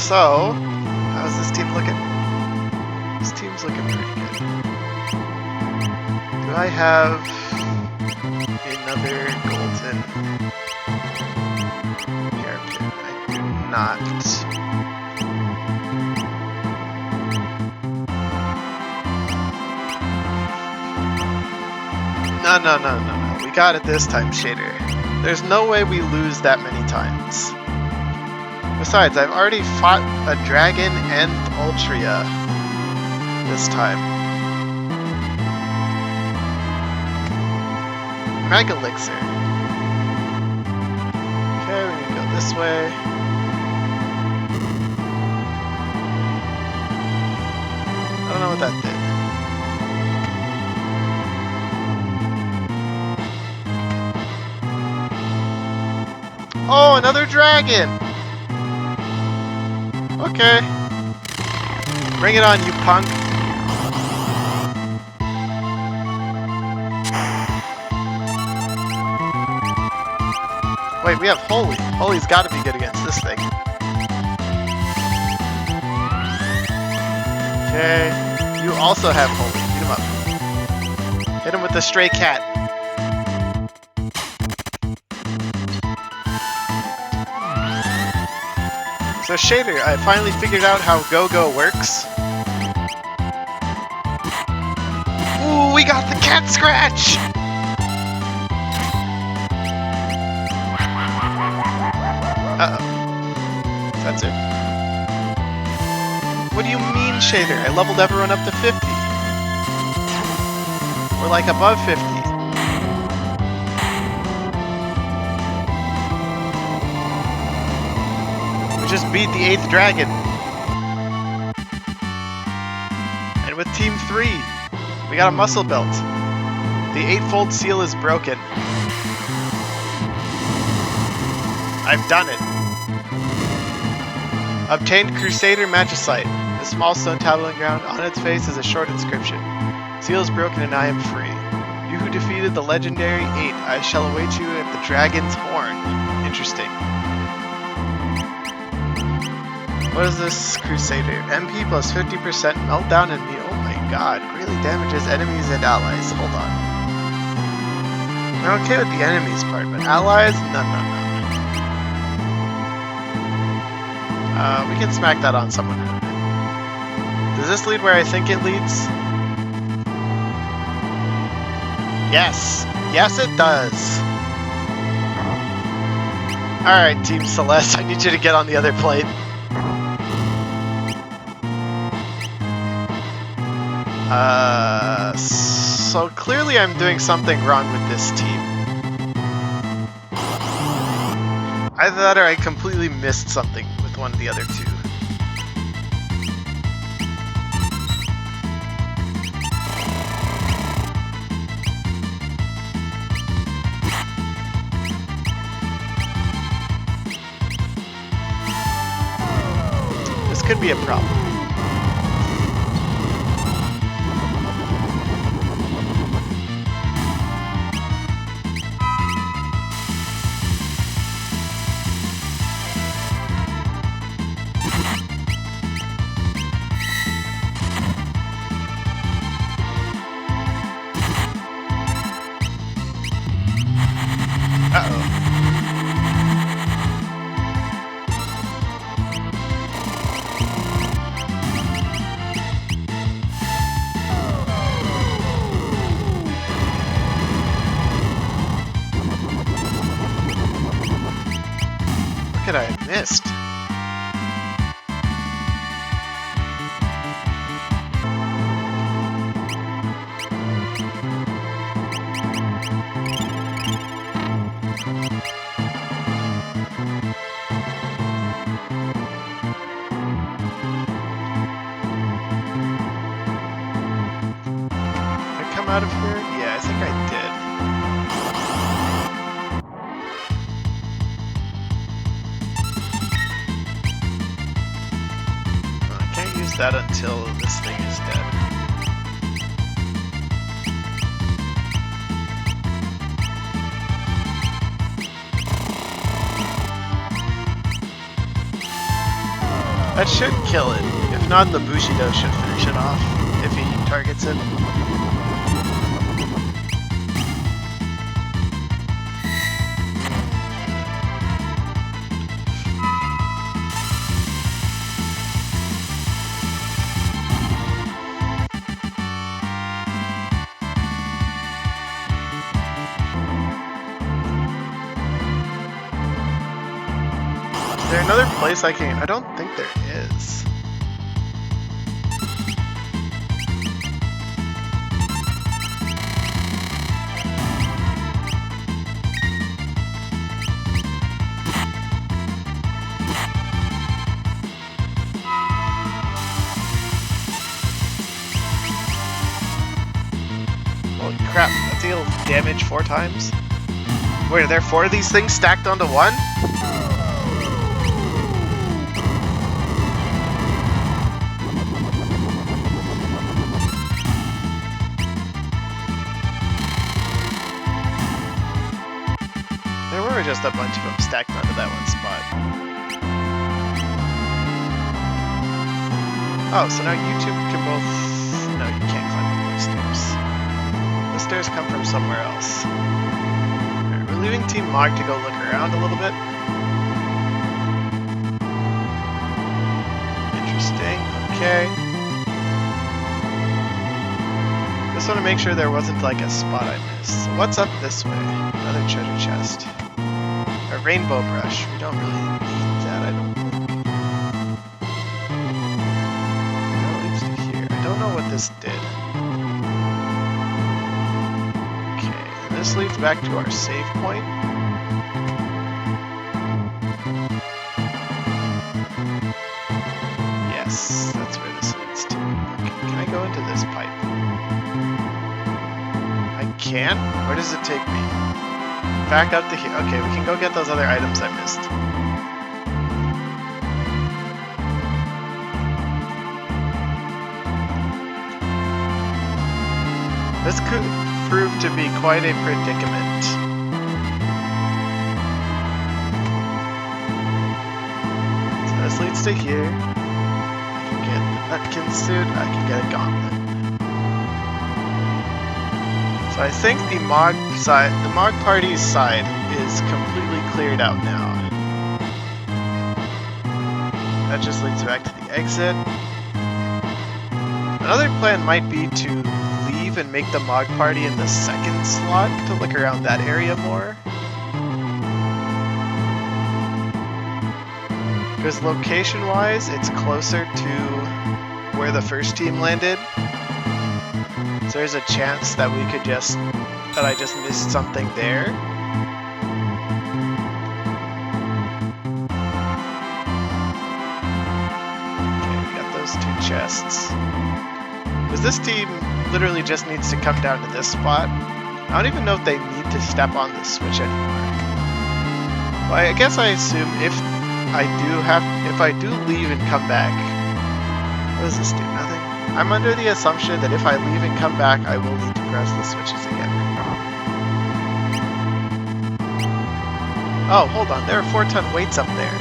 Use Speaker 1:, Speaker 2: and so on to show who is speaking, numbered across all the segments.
Speaker 1: So, how's this team looking? This team's looking pretty good. Do I have another golden hairpin? I do not. No. We got it this time, Shader. There's no way we lose that many times. Besides, I've already fought a dragon and Ultria this time. Mega Elixir. Okay, we're gonna go this way. I don't know what that did. Oh, another dragon! Okay. Bring it on, you punk. Wait, we have Holy. Holy's gotta be good against this thing. Okay. You also have Holy. Beat him up. Hit him with the stray cat. So Shader, I finally figured out how Go-Go works. Ooh, we got the cat scratch! Uh-oh. That's it. What do you mean, Shader? I leveled everyone up to 50. We're like above 50. Just beat the 8th dragon. And with Team 3, we got a muscle belt. The 8-fold seal is broken. I've done it. Obtained Crusader Magicite. A small stone tablet on the ground. On its face is a short inscription. Seal is broken and I am free. You who defeated the legendary 8, I shall await you at the Dragon's Horn. Interesting. What is this Crusader? MP plus 50% meltdown and me. Oh my god, greatly damages enemies and allies. Hold on. I'm okay with the enemies part, but allies? No. We can smack that on someone. Does this lead where I think it leads? Yes! Yes, it does! Alright, Team Celeste, I need you to get on the other plate. So clearly I'm doing something wrong with this team. Either that or I completely missed something with one of the other two. This could be a problem. What could I have missed? Did I come out of here? Yeah, I think I did. That until this thing is dead. That should kill it. If not, the Bushido should finish it off if he targets it. Is there another place I can... I don't think there is. Holy crap, that deals damage 4 times? Wait, are there 4 of these things stacked onto one? There were just a bunch of them stacked onto that one spot. Oh, so now you two can both... No, you can't climb up those stairs. The stairs come from somewhere else. Alright, we're leaving Team Mog to go look around a little bit. Interesting. Okay. Just want to make sure there wasn't like a spot I missed. So what's up this way? Another treasure chest. A rainbow brush. We don't really need that, I don't think. That leads to here. I don't know what this did. Okay, this leads back to our save point. Yes, that's where this leads to. Okay, can I go into this pipe? I can? Where does it take me? Back up to here. Okay, we can go get those other items I missed. This could prove to be quite a predicament. So this leads to here. I can get the Nutkin suit, I can get a gauntlet. So I think the Mog side, the Mog party's side is completely cleared out now. That just leads back to the exit. Another plan might be to leave and make the Mog party in the second slot to look around that area more. Because location-wise, it's closer to where the first team landed. So there's a chance that we could just, that I just missed something there. Okay, we got those 2 chests. Because this team literally just needs to come down to this spot. I don't even know if they need to step on the switch anymore. Well, I guess I assume if I do leave and come back, what does this do? Nothing? I'm under the assumption that if I leave and come back, I will need to press the switches again. Oh, hold on, there are 4-ton weights up there.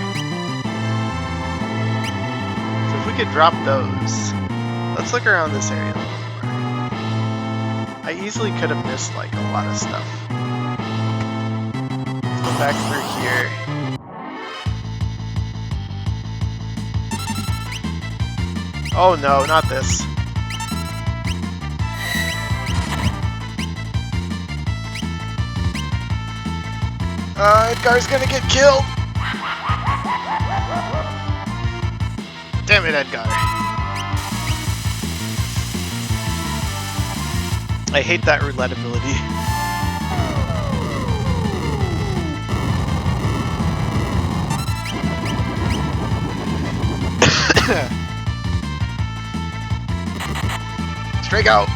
Speaker 1: So if we could drop those, let's look around this area a little more. I easily could have missed like a lot of stuff. Let's go back through here. Oh no, not this. Edgar's gonna get killed! Damn it, Edgar. I hate that roulette ability. Strike out!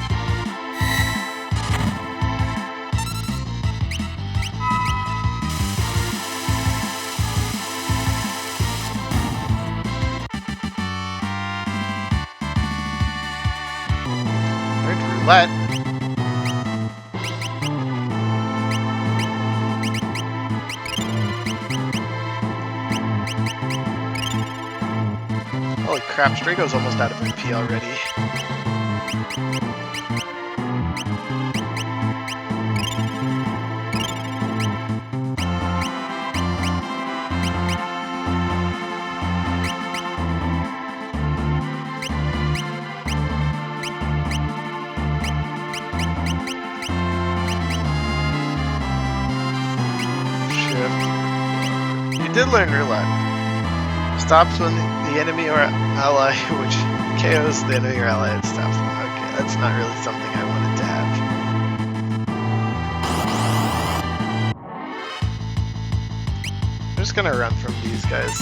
Speaker 1: There's roulette. Holy crap, Strago's almost out of MP already. You did learn roulette. Stops when the enemy or ally, which KOs the enemy or ally, and stops them. Okay, that's not really something I wanted to have. I'm just gonna run from these guys.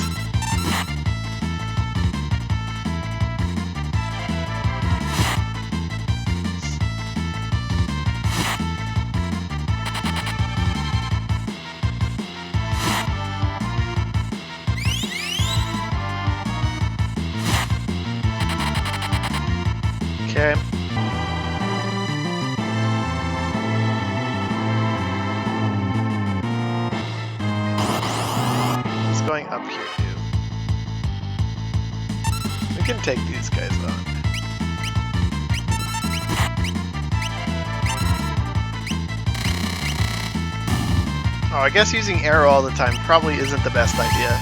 Speaker 1: Okay. He's going up here too. We can take these guys on. Oh, I guess using arrow all the time probably isn't the best idea.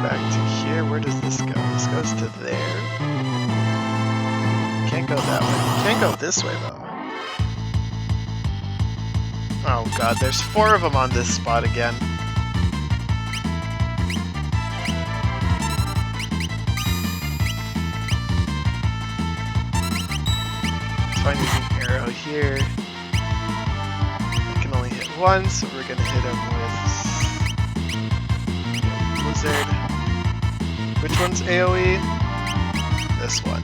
Speaker 1: Back to here. Where does this go? This goes to there. Can't go that way. Can't go this way though. Oh god, there's 4 of them on this spot again. It's fine using arrow here. I can only hit once, so we're gonna hit him with Blizzard. Which one's AoE? This one.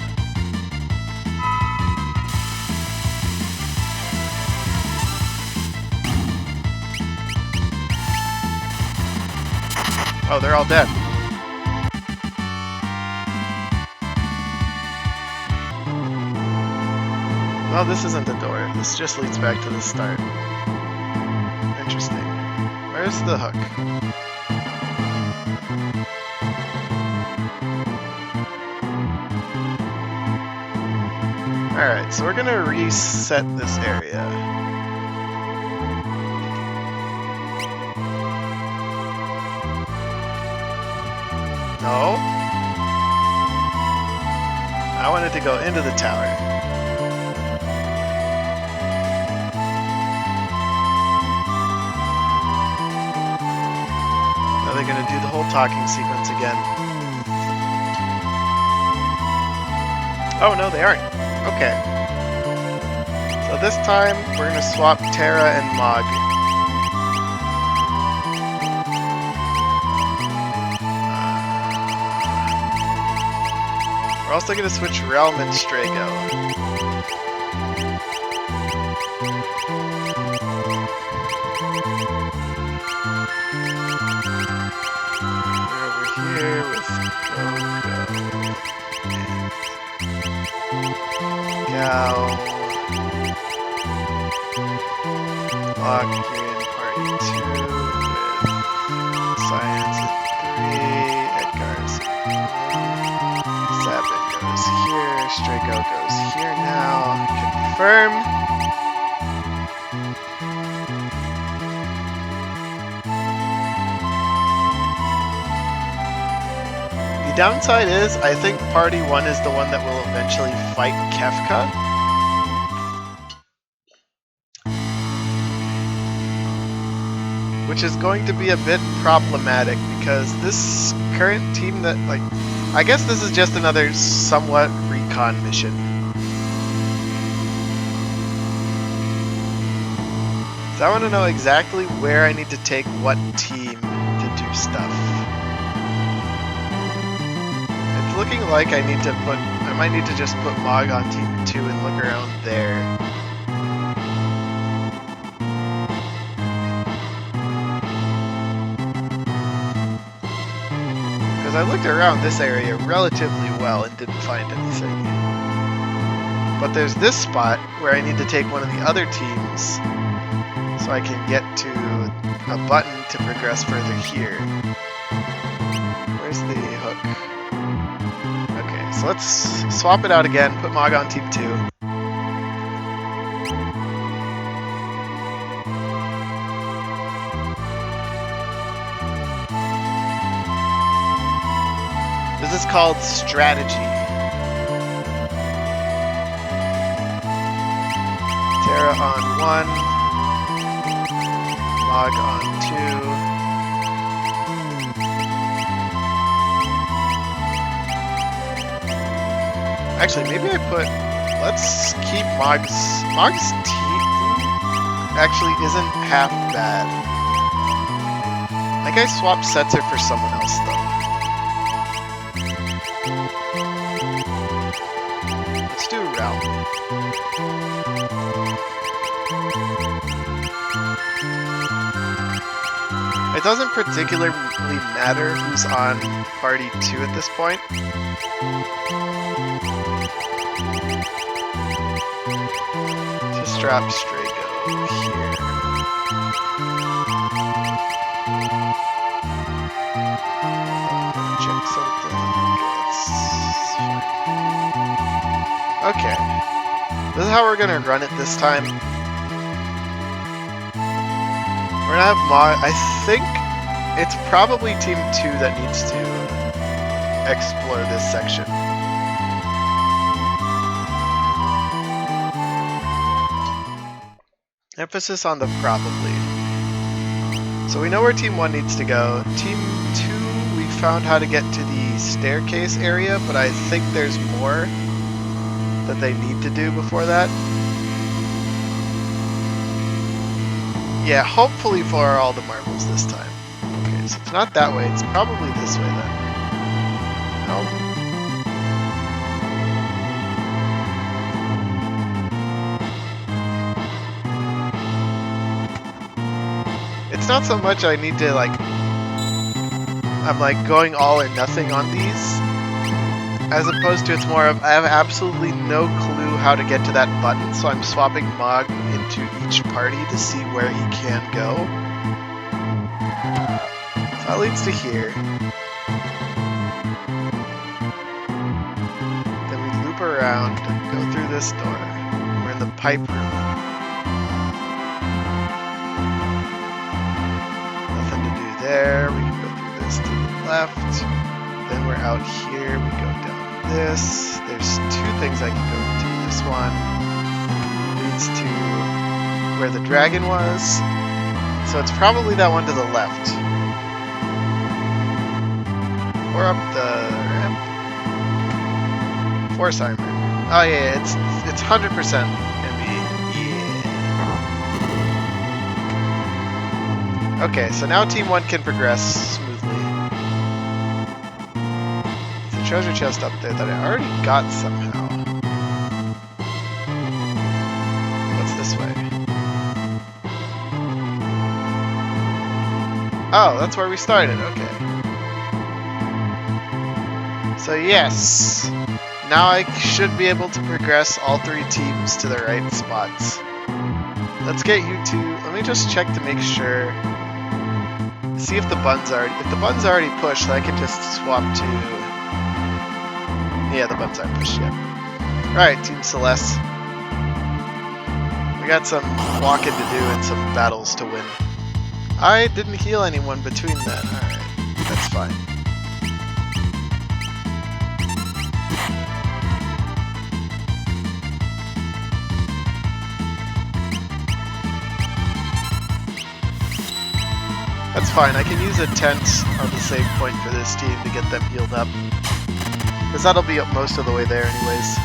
Speaker 1: Oh, they're all dead. Well, this isn't the door. This just leads back to the start. Interesting. Where's the hook? Alright, so we're gonna reset this area. No? I wanted to go into the tower. Now they're gonna do the whole talking sequence again. Oh no, they aren't. Okay. So this time, we're gonna swap Terra and Mog. We're also gonna switch Realm and Strago. We're over here with Go-Go. Lock in party 2 with Science at 3, Edgar's. Sabin goes here, Strago goes here now. Confirm. The downside is, I think party 1 is the one that will eventually fight Kefka. Which is going to be a bit problematic because this current team that, like, I guess this is just another somewhat recon mission. So I want to know exactly where I need to take what team to do stuff. It's looking like I might need to just put Mog on team 2 and look around there. Because I looked around this area relatively well and didn't find anything. But there's this spot where I need to take one of the other teams so I can get to a button to progress further here. Where's the hook? Okay, so let's swap it out again, put Mog on team 2. This is called strategy. Terra on 1, Mog on 2. Actually, maybe let's keep Mog's team actually isn't half bad. I think I swapped Setzer for someone else though. Let's do Realm. It doesn't particularly matter who's on party 2 at this point. Just drop Strago here. Check something. Okay. This is how we're gonna run it this time. We're gonna have Mog. I think it's probably team 2 that needs to explore this section. Emphasis on the probably. So we know where team 1 needs to go. Team 2, we found how to get to the staircase area, but I think there's more that they need to do before that. Yeah, hopefully for all the marbles this time. Okay, so it's not that way, it's probably this way then. Nope. It's not so much I need to I'm like going all or nothing on these, as opposed to it's more of I have absolutely no clue how to get to that button, so I'm swapping Mog into each party to see where he can go. So that leads to here. Then we loop around and go through this door. We're in the pipe room. Nothing to do there. We can go through this to the left. Then we're out here. We go down this. There's 2 things I can go to. This one leads to where the dragon was. So it's probably that one to the left. Or up the ramp. Force armor. Oh yeah, it's 100% gonna be, yeah. Okay, so now team 1 can progress smoothly. There's a treasure chest up there that I already got somehow. What's this way? Oh, that's where we started, okay. So yes, now I should be able to progress all 3 teams to the right spots. Let's get you 2, let me just check to make sure, see if the bun's already pushed, then I can just swap to, yeah, the buns aren't pushed yet. Alright, Team Celeste. We got some walking to do and some battles to win. I didn't heal anyone between that, alright, that's fine. That's fine, I can use a tent on the save point for this team to get them healed up. Because that'll be up most of the way there anyways.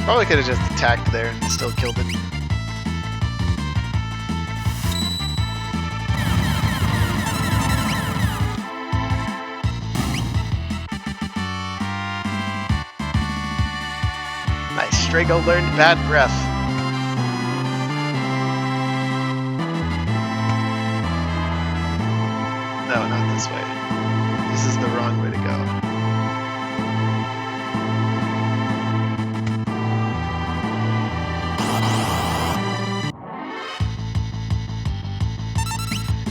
Speaker 1: Probably could have just attacked there and still killed it. Strago learned bad breath. No, not this way. This is the wrong way to go.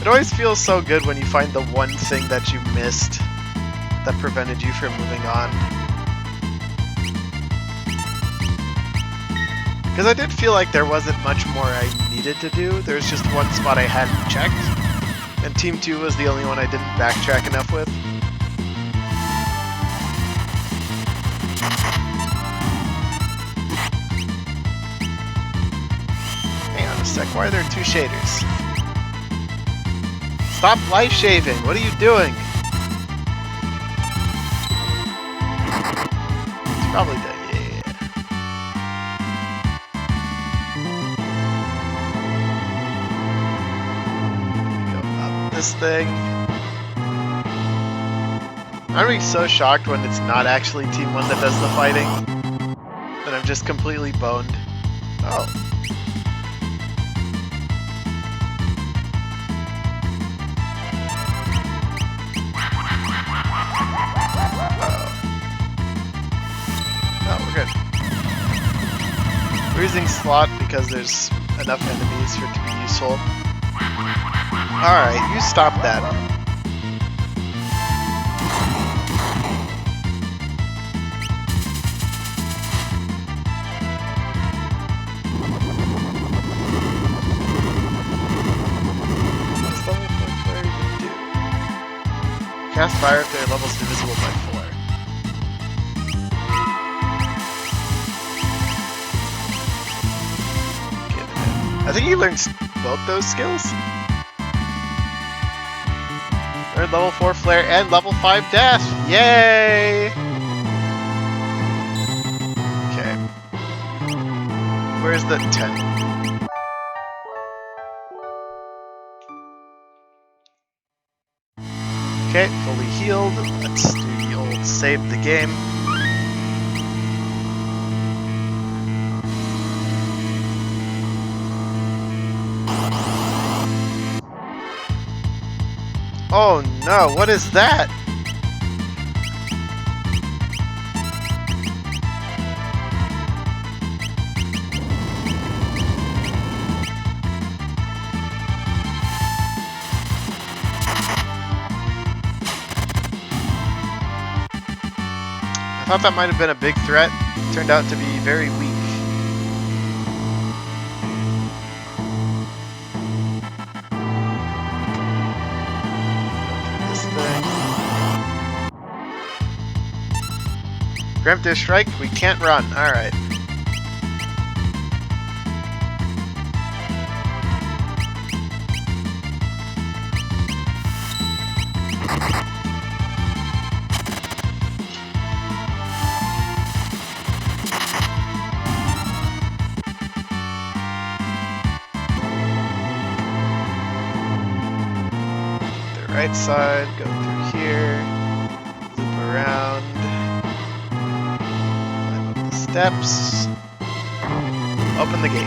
Speaker 1: It always feels so good when you find the one thing that you missed that prevented you from moving on. Because I did feel like there wasn't much more I needed to do. There's just one spot I hadn't checked. And Team 2 was the only one I didn't backtrack enough with. Hang on a sec, why are there two shaders? Stop life shaving, what are you doing? It's probably dead, yeah. Go up this thing. I'm gonna be so shocked when it's not actually Team 1 that does the fighting. That I'm just completely boned. Oh. We're using slot because there's enough enemies for it to be useful. Alright, you stop that. What's level 4 flare even do? Cast fire if their level's divisible by 4. I think he learns both those skills. Learned level 4 flare and level 5 dash. Yay! Okay. Where's the 10? Okay, fully healed. Let's do the old save the game. Oh no, what is that? I thought that might have been a big threat. Turned out to be very weak. Preemptive strike, we can't run. Alright. The right side, go through here, loop around. Steps. Open the gate.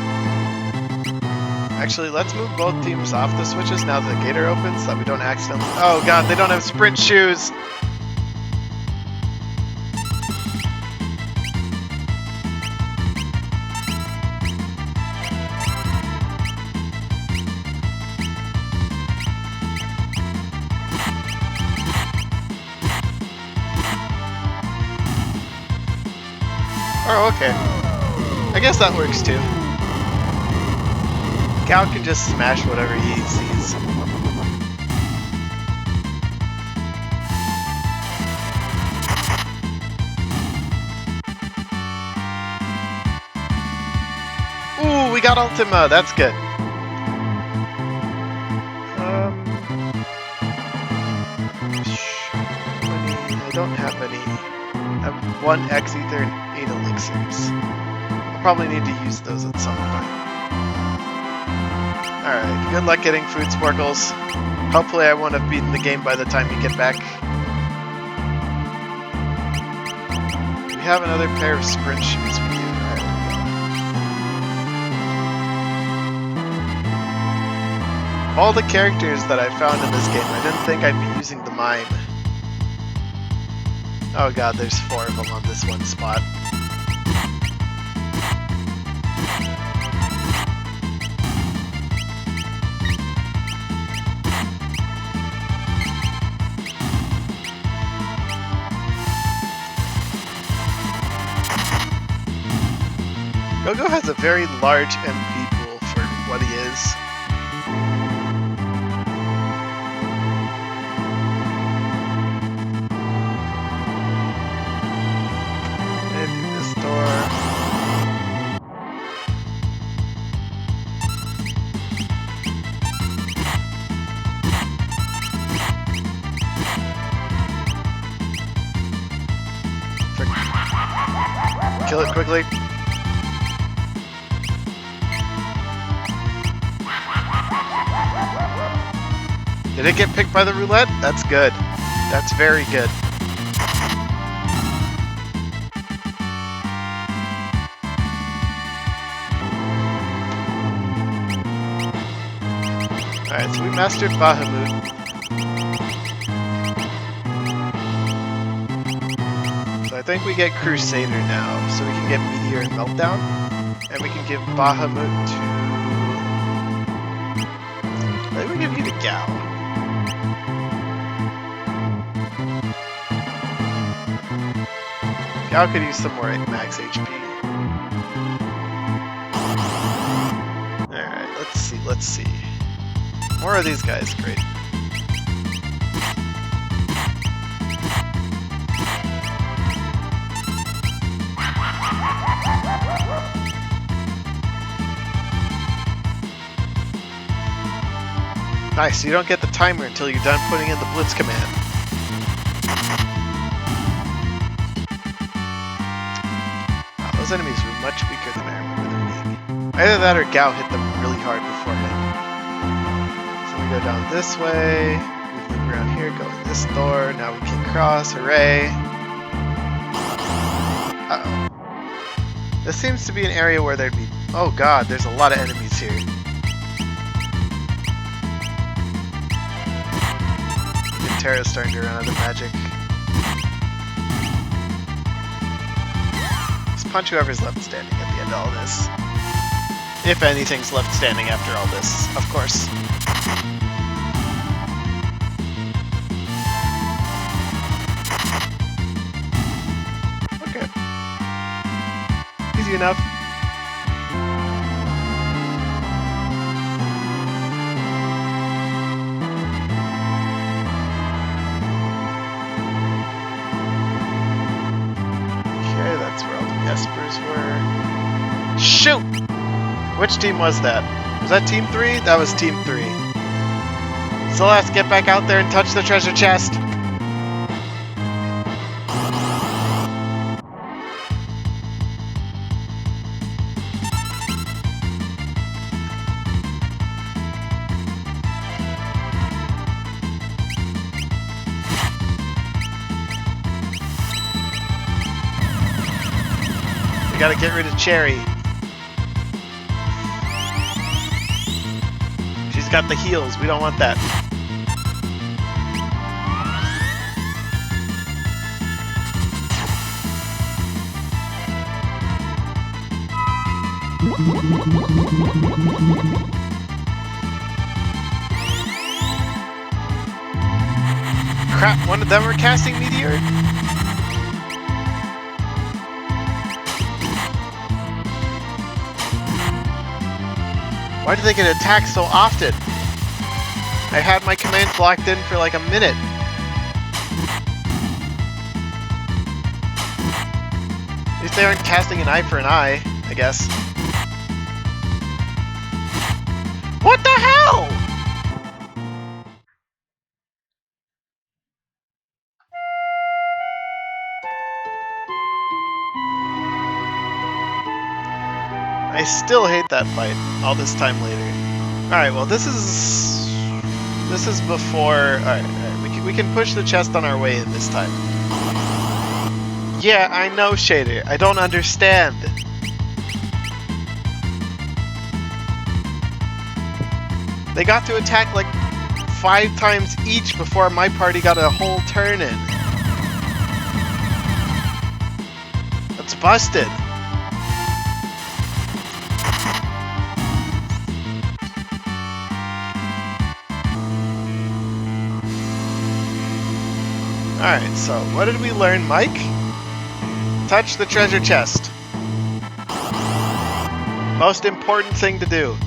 Speaker 1: Actually, let's move both teams off the switches now that the gate are open so that we don't accidentally... Oh god, they don't have sprint shoes! Oh, okay. I guess that works too. Cal can just smash whatever he sees. Ooh, we got Ultima, that's good. I don't have any. I have 1 X Ether and 8 elixirs. I'll probably need to use those at some point. Alright, good luck getting food sparkles. Hopefully I won't have beaten the game by the time you get back. We have another pair of sprint shoes for you. Alright, All the characters that I found in this game, I didn't think I'd be using the mime. Oh god, there's 4 of them on this one spot. Go-Go has a very large MP pool for what he is. And through this door. Kill it quickly. Did it get picked by the roulette? That's good. That's very good. Alright, so we mastered Bahamut. So I think we get Crusader now, so we can get Meteor and Meltdown. And we can give Bahamut to... I think we give you to Gao. Gao could use some more max HP. Alright, let's see. More of these guys, great. Nice, you don't get the timer until you're done putting in the blitz command. Wow, those enemies were much weaker than I remember them being. Either that or Gao hit them really hard beforehand. So we go down this way, we loop around here, go in this door, now we can cross, hooray! Uh-oh. This seems to be an area where there'd be... Oh god, there's a lot of enemies here. Terra's starting to run out of magic. Just punch whoever's left standing at the end of all this. If anything's left standing after all this, of course. Okay. Easy enough. Espers were... Shoot! Which team was that? Was that Team 3? That was Team 3. Celeste, get back out there and touch the treasure chest! We gotta get rid of Cherry. She's got the heals. We don't want that. Crap, one of them were casting Meteor? Why do they get attacked so often? I had my commands blocked in for like a minute. At least they aren't casting an eye for an eye, I guess. What the hell?! I still hate that fight all this time later. Alright, well this is before... Alright, we can push the chest on our way in this time. Yeah, I know, Shader. I don't understand. They got to attack like 5 times each before my party got a whole turn in. That's busted. Alright, so what did we learn, Mike? Touch the treasure chest. Most important thing to do.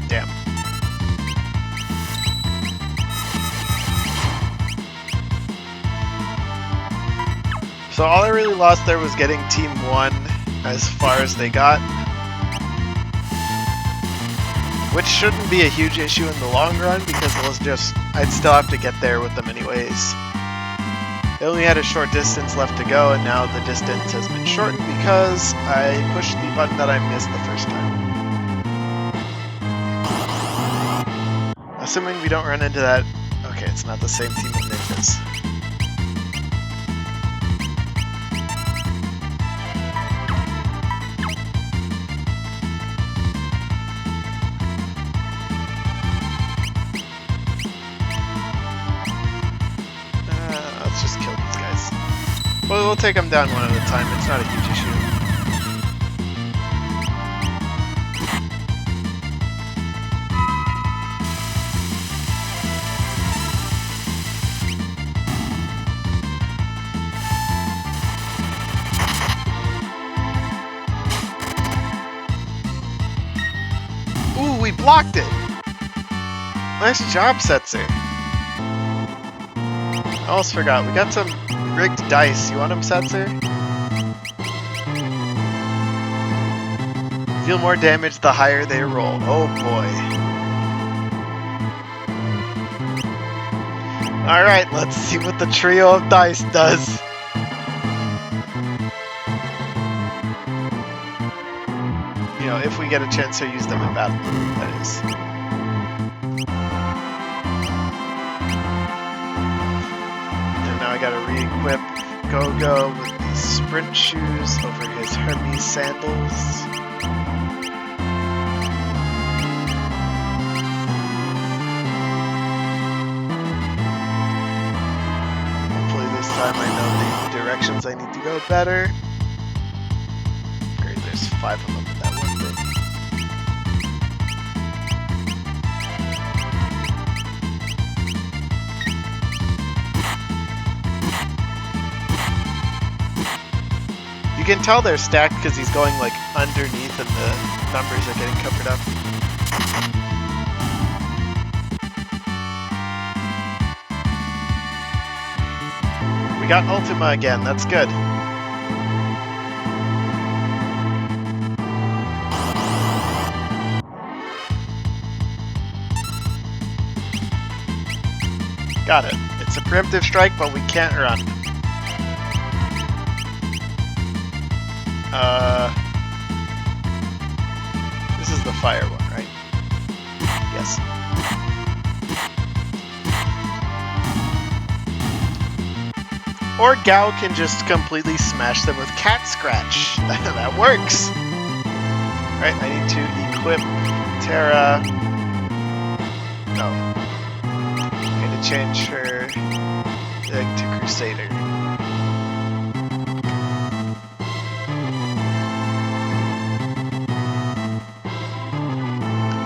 Speaker 1: Damn. So all I really lost there was getting Team 1 as far as they got. Which shouldn't be a huge issue in the long run because it was just, I'd still have to get there with them anyways. They only had a short distance left to go, and now the distance has been shortened because I pushed the button that I missed the first time. Assuming we don't run into that... Okay, it's not the same team of ninjas. Just kill these guys. Well, we'll take them down one at a time. It's not a huge issue. Ooh, we blocked it! Nice job, Setzer. I almost forgot, we got some rigged dice. You want them, Setzer? Deal more damage the higher they roll. Oh boy. Alright, let's see what the trio of dice does. You know, if we get a chance to use them in battle, that is. I gotta re-equip Go-Go with these sprint shoes over his Hermes sandals. Hopefully this time I know the directions I need to go better. Great, there's 5 of them in that one thing. You can tell they're stacked because he's going like underneath and the numbers are getting covered up. We got Ultima again, that's good. Got it. It's a preemptive strike, but we can't run. This is the fire one, right? Yes. Or Gao can just completely smash them with Cat Scratch. That works! Alright, I need to equip Terra. No. I need to change her to Crusader.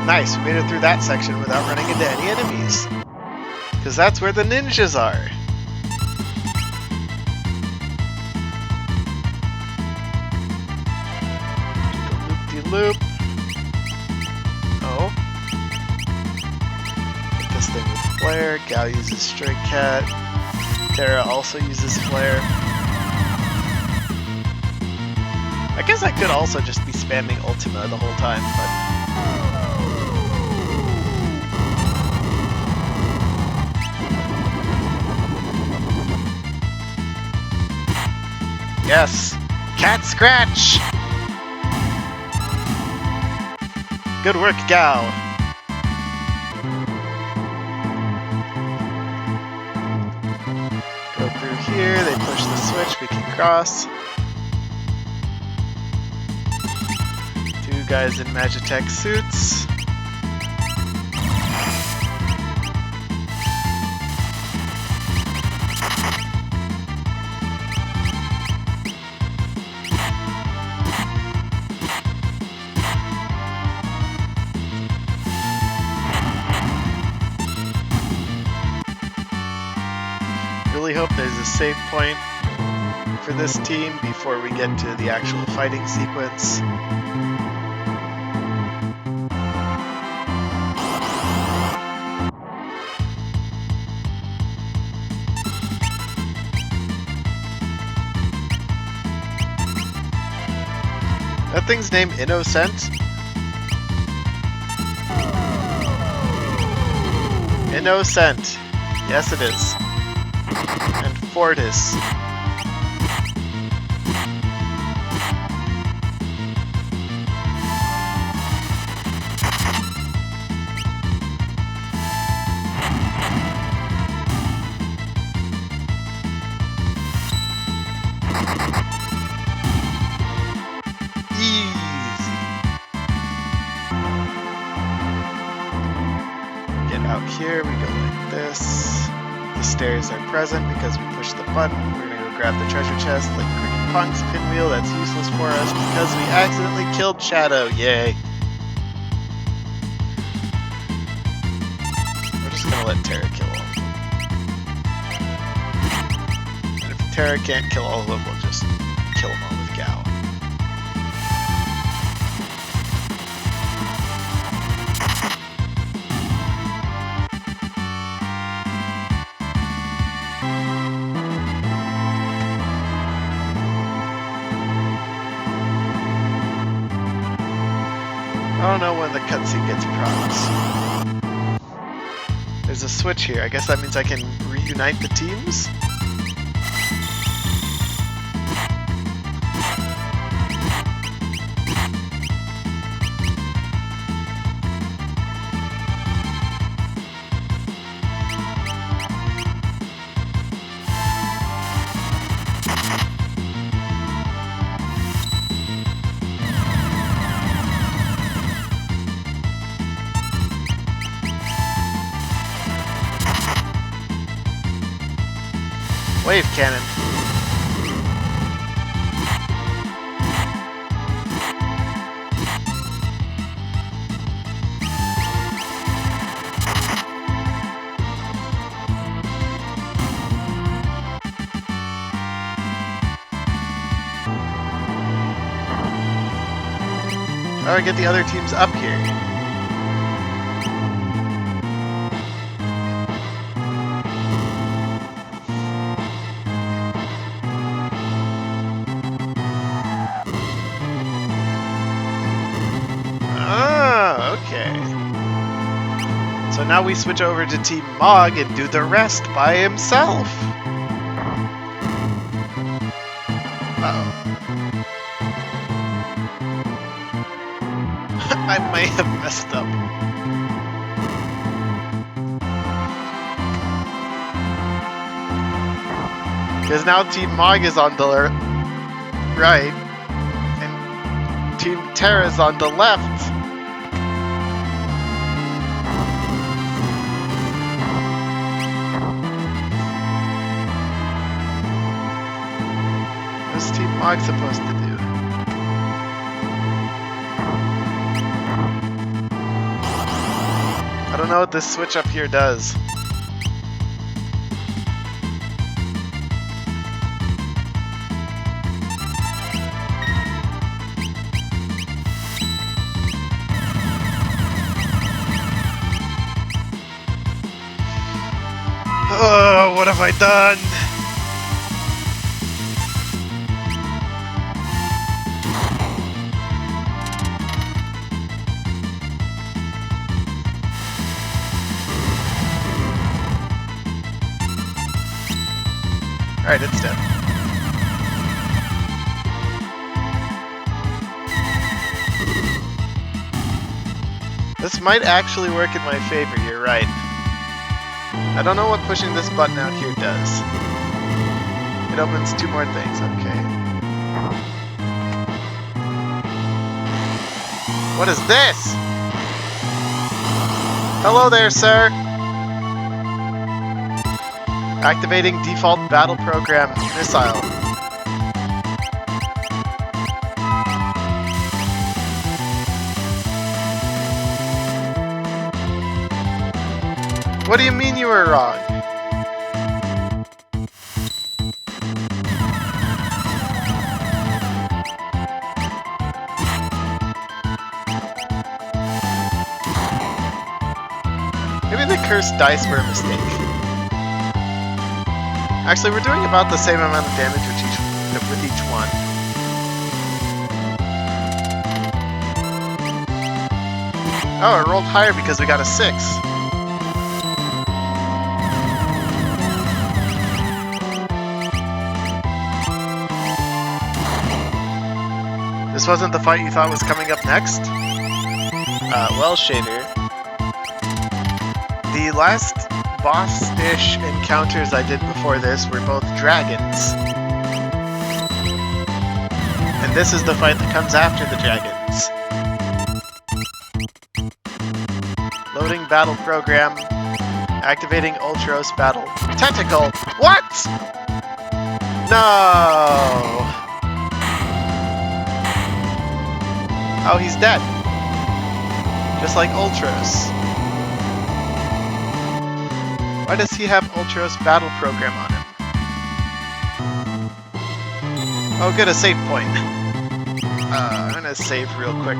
Speaker 1: Nice, we made it through that section without running into any enemies. Because that's where the ninjas are. Loop-de-loop. Oh. Hit this thing with Flare. Gao uses Stray Cat. Terra also uses Flare. I guess I could also just be spamming Ultima the whole time, but... Yes! Cat Scratch! Good work, Gao! Go through here, they push the switch, we can cross. Two guys in Magitech suits. Really hope there's a save point for this team before we get to the actual fighting sequence. That thing's named Innocent. Innocent. Yes, it is. And Fortis. Here we go like this. The stairs are present because we push the button. We're gonna go grab the treasure chest like Cricket Punk's pinwheel. That's useless for us because we accidentally killed Shadow. Yay. We're just gonna let Terra kill all of them. And if Terra can't kill all of them, we'll just kill them all with Gao. I don't know when the cutscene gets promised. There's a switch here. I guess that means I can reunite the teams? Wave cannon. How do I get the other teams up here? So now we switch over to Team Mog and do the rest by himself. Uh-oh. I may have messed up. Because now Team Mog is on the right, and Team Terra is on the left. What's Team Mog supposed to do? I don't know what this switch up here does. Oh, what have I done? Alright, it's dead. This might actually work in my favor, you're right. I don't know what pushing this button out here does. It opens 2 more things, okay. What is this? Hello there, sir! Activating default battle program missile. What do you mean you were wrong? Maybe the cursed dice were a mistake. Actually, we're doing about the same amount of damage with each one. Oh, it rolled higher because we got a 6. This wasn't the fight you thought was coming up next? Well, Shader. The last boss-ish encounters I did before this were both dragons. And this is the fight that comes after the dragons. Loading battle program. Activating Ultros battle. Tentacle! What?! No! Oh, he's dead. Just like Ultros. Why does he have Ultros battle program on him? Oh good, a save point. I'm gonna save real quick.